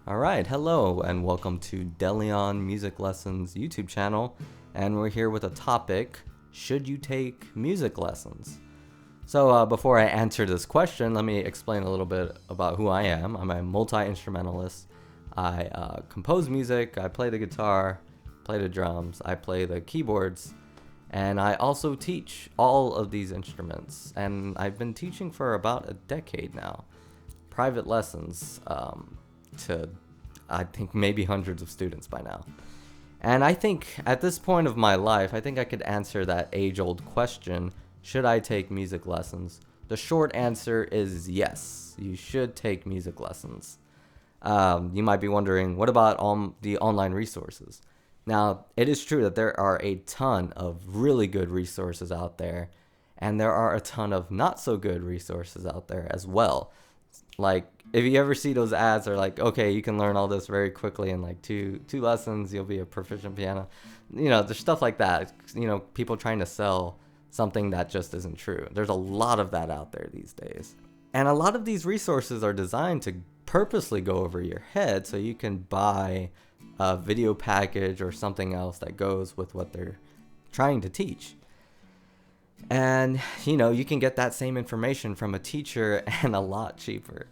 All right, hello, and welcome to Deleon Music Lessons YouTube channel. And we're here with a topic: should you take music lessons? So before I answer this question, let me explain a little bit about who I am. I'm a multi-instrumentalist. I compose music, I play the guitar, play the drums, I play the keyboards, and I also teach all of these instruments. And I've been teaching for about a decade now. Private lessons to, I think, maybe hundreds of students by now. And I think at this point of my life, I think I could answer that age-old question: should I take music lessons? The short answer is yes, you should take music lessons. You might be wondering, what about the online resources? Now, it is true that there are a ton of really good resources out there, and there are a ton of not so good resources out there as well. Like, if you ever see those ads, they're like, okay, you can learn all this very quickly in like two lessons, you'll be a proficient piano. There's stuff like that. People trying to sell something that just isn't true. There's a lot of that out there these days. And a lot of these resources are designed to purposely go over your head so you can buy a video package or something else that goes with what they're trying to teach. And, you can get that same information from a teacher and a lot cheaper.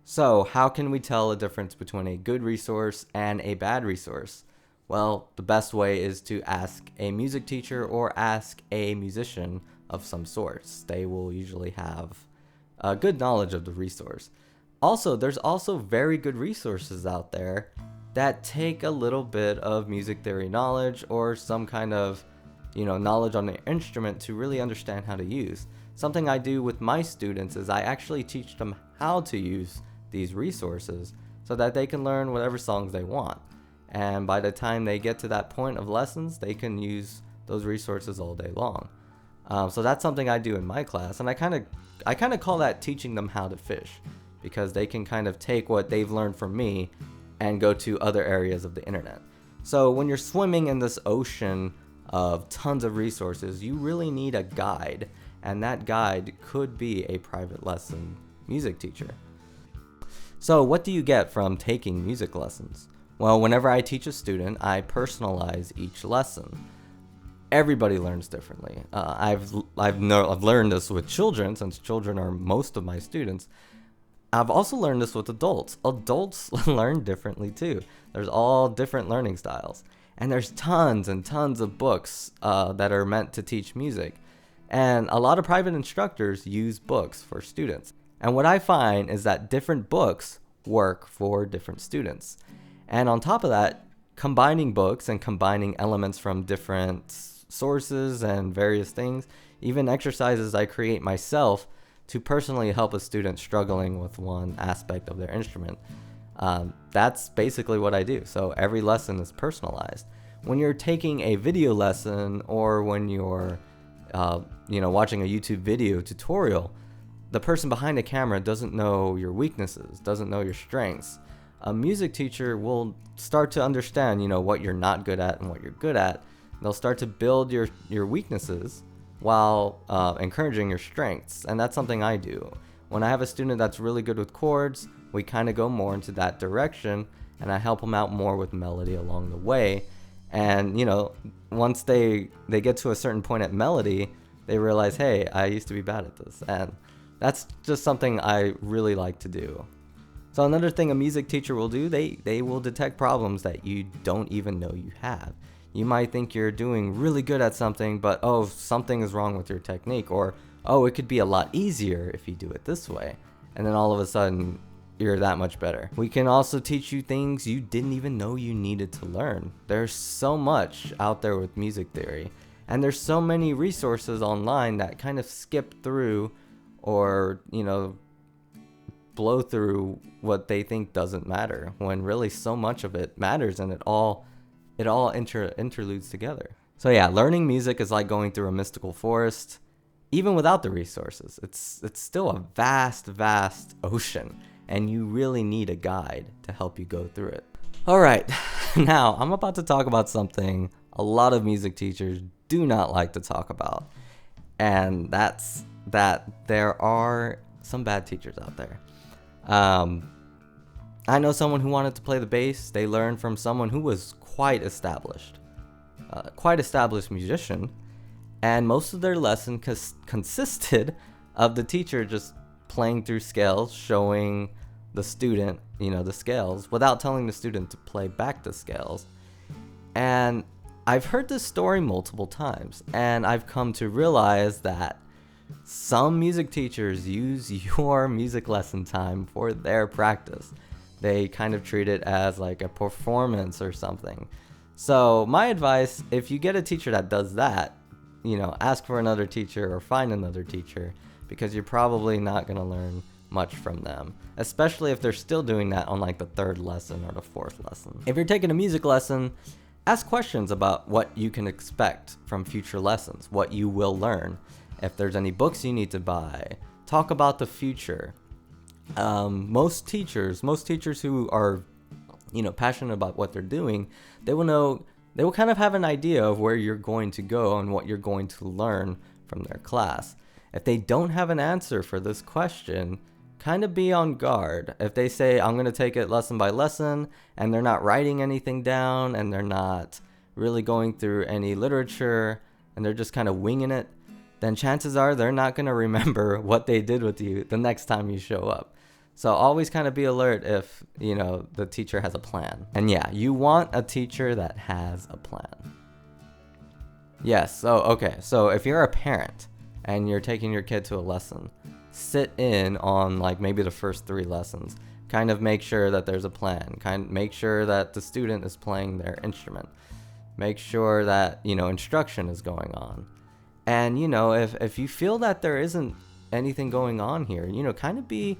So, how can we tell the difference between a good resource and a bad resource? Well, the best way is to ask a music teacher or ask a musician of some sort. They will usually have a good knowledge of the resource. Also, there's also very good resources out there that take a little bit of music theory knowledge or some kind of knowledge on the instrument to really understand how to use. Something I do with my students is I actually teach them how to use these resources so that they can learn whatever songs they want. And by the time they get to that point of lessons, they can use those resources all day long. So that's something I do in my class, and I kind of call that teaching them how to fish, because they can kind of take what they've learned from me and go to other areas of the internet. So when you're swimming in this ocean of tons of resources, you really need a guide, and that guide could be a private lesson music teacher. So what do you get from taking music lessons? Well, whenever I teach a student, I personalize each lesson. Everybody learns differently. I've learned this with children, since children are most of my students. I've also learned this with adults. Adults learn differently too. There's all different learning styles. And there's tons and tons of books that are meant to teach music. And a lot of private instructors use books for students. And what I find is that different books work for different students. And on top of that, combining books and combining elements from different sources and various things, even exercises I create myself to personally help a student struggling with one aspect of their instrument. That's basically what I do. So every lesson is personalized. When you're taking a video lesson or when you're watching a YouTube video tutorial, the person behind the camera doesn't know your weaknesses, doesn't know your strengths. A music teacher will start to understand, what you're not good at and what you're good at. They'll start to build your weaknesses while encouraging your strengths. And that's something I do. When I have a student that's really good with chords, we kind of go more into that direction, and I help them out more with melody along the way. And, once they get to a certain point at melody, they realize, hey, I used to be bad at this. And that's just something I really like to do. So another thing a music teacher will do, they will detect problems that you don't even know you have. You might think you're doing really good at something, but something is wrong with your technique, or it could be a lot easier if you do it this way. And then all of a sudden, you're that much better. We can also teach you things you didn't even know you needed to learn. There's so much out there with music theory, and there's so many resources online that kind of skip through or, blow through what they think doesn't matter, when really so much of it matters, and it all interludes together. So yeah, learning music is like going through a mystical forest. Even without the resources, it's still a vast ocean, and you really need a guide to help you go through it. All right, now I'm about to talk about something a lot of music teachers do not like to talk about, and that's that there are some bad teachers out there. I know someone who wanted to play the bass. They learned from someone who was quite established musician, and most of their lesson consisted of the teacher just playing through scales, showing the student, the scales, without telling the student to play back the scales. And I've heard this story multiple times, and I've come to realize that some music teachers use your music lesson time for their practice. They kind of treat it as like a performance or something. So my advice, if you get a teacher that does that, ask for another teacher or find another teacher, because you're probably not going to learn much from them, especially if they're still doing that on like the third lesson or the fourth lesson. If you're taking a music lesson, ask questions about what you can expect from future lessons, what you will learn. If there's any books you need to buy, talk about the future. Most teachers who are, passionate about what they're doing, they will kind of have an idea of where you're going to go and what you're going to learn from their class. If they don't have an answer for this question, kind of be on guard. If they say, I'm going to take it lesson by lesson, and they're not writing anything down, and they're not really going through any literature, and they're just kind of winging it, then chances are they're not going to remember what they did with you the next time you show up. So always kind of be alert if, the teacher has a plan. And yeah, you want a teacher that has a plan. Yes, so if you're a parent and you're taking your kid to a lesson, sit in on like maybe the first 3 lessons. Kind of make sure that there's a plan. Make sure that the student is playing their instrument. Make sure that, instruction is going on. And, if you feel that there isn't anything going on here, kind of be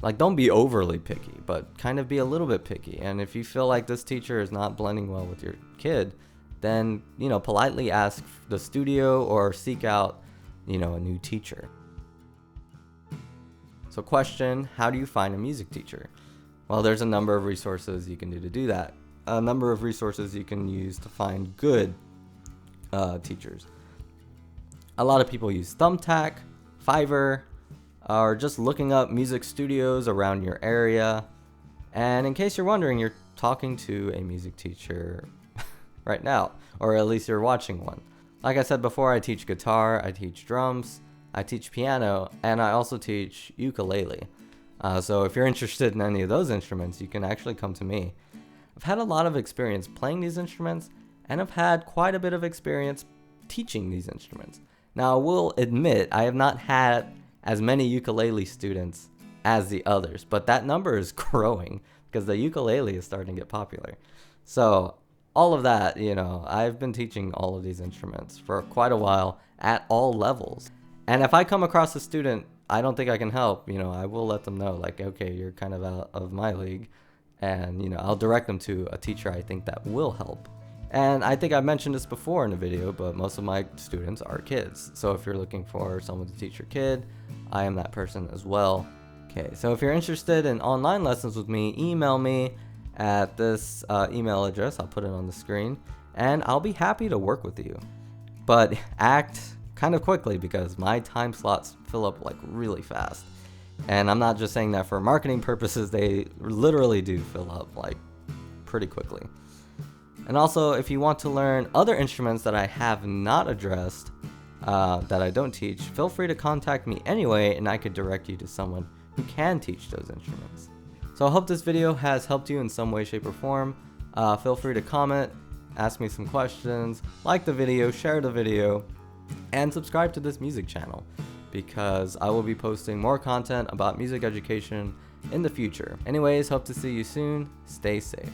like, don't be overly picky, but kind of be a little bit picky. And if you feel like this teacher is not blending well with your kid, then, politely ask the studio or seek out, a new teacher. So question, how do you find a music teacher? Well, there's a number of resources you can do to do that. A number of resources you can use to find good teachers. A lot of people use Thumbtack, Fiverr, or just looking up music studios around your area. And in case you're wondering, you're talking to a music teacher right now, or at least you're watching one. Like I said before, I teach guitar, I teach drums, I teach piano, and I also teach ukulele. So if you're interested in any of those instruments, you can actually come to me. I've had a lot of experience playing these instruments, and I've had quite a bit of experience teaching these instruments. Now, I will admit, I have not had as many ukulele students as the others, but that number is growing because the ukulele is starting to get popular. So all of that, I've been teaching all of these instruments for quite a while at all levels. And if I come across a student I don't think I can help, I will let them know, like, okay, you're kind of out of my league, and, I'll direct them to a teacher I think that will help. And I think I mentioned this before in a video, but most of my students are kids. So if you're looking for someone to teach your kid, I am that person as well. Okay, so if you're interested in online lessons with me, email me at this email address. I'll put it on the screen, and I'll be happy to work with you. But act kind of quickly, because my time slots fill up like really fast. And I'm not just saying that for marketing purposes, they literally do fill up like pretty quickly. And also, if you want to learn other instruments that I have not addressed, that I don't teach, feel free to contact me anyway, and I could direct you to someone who can teach those instruments. So I hope this video has helped you in some way, shape, or form. Feel free to comment, ask me some questions, like the video, share the video, and subscribe to this music channel, because I will be posting more content about music education in the future. Anyways, hope to see you soon. Stay safe.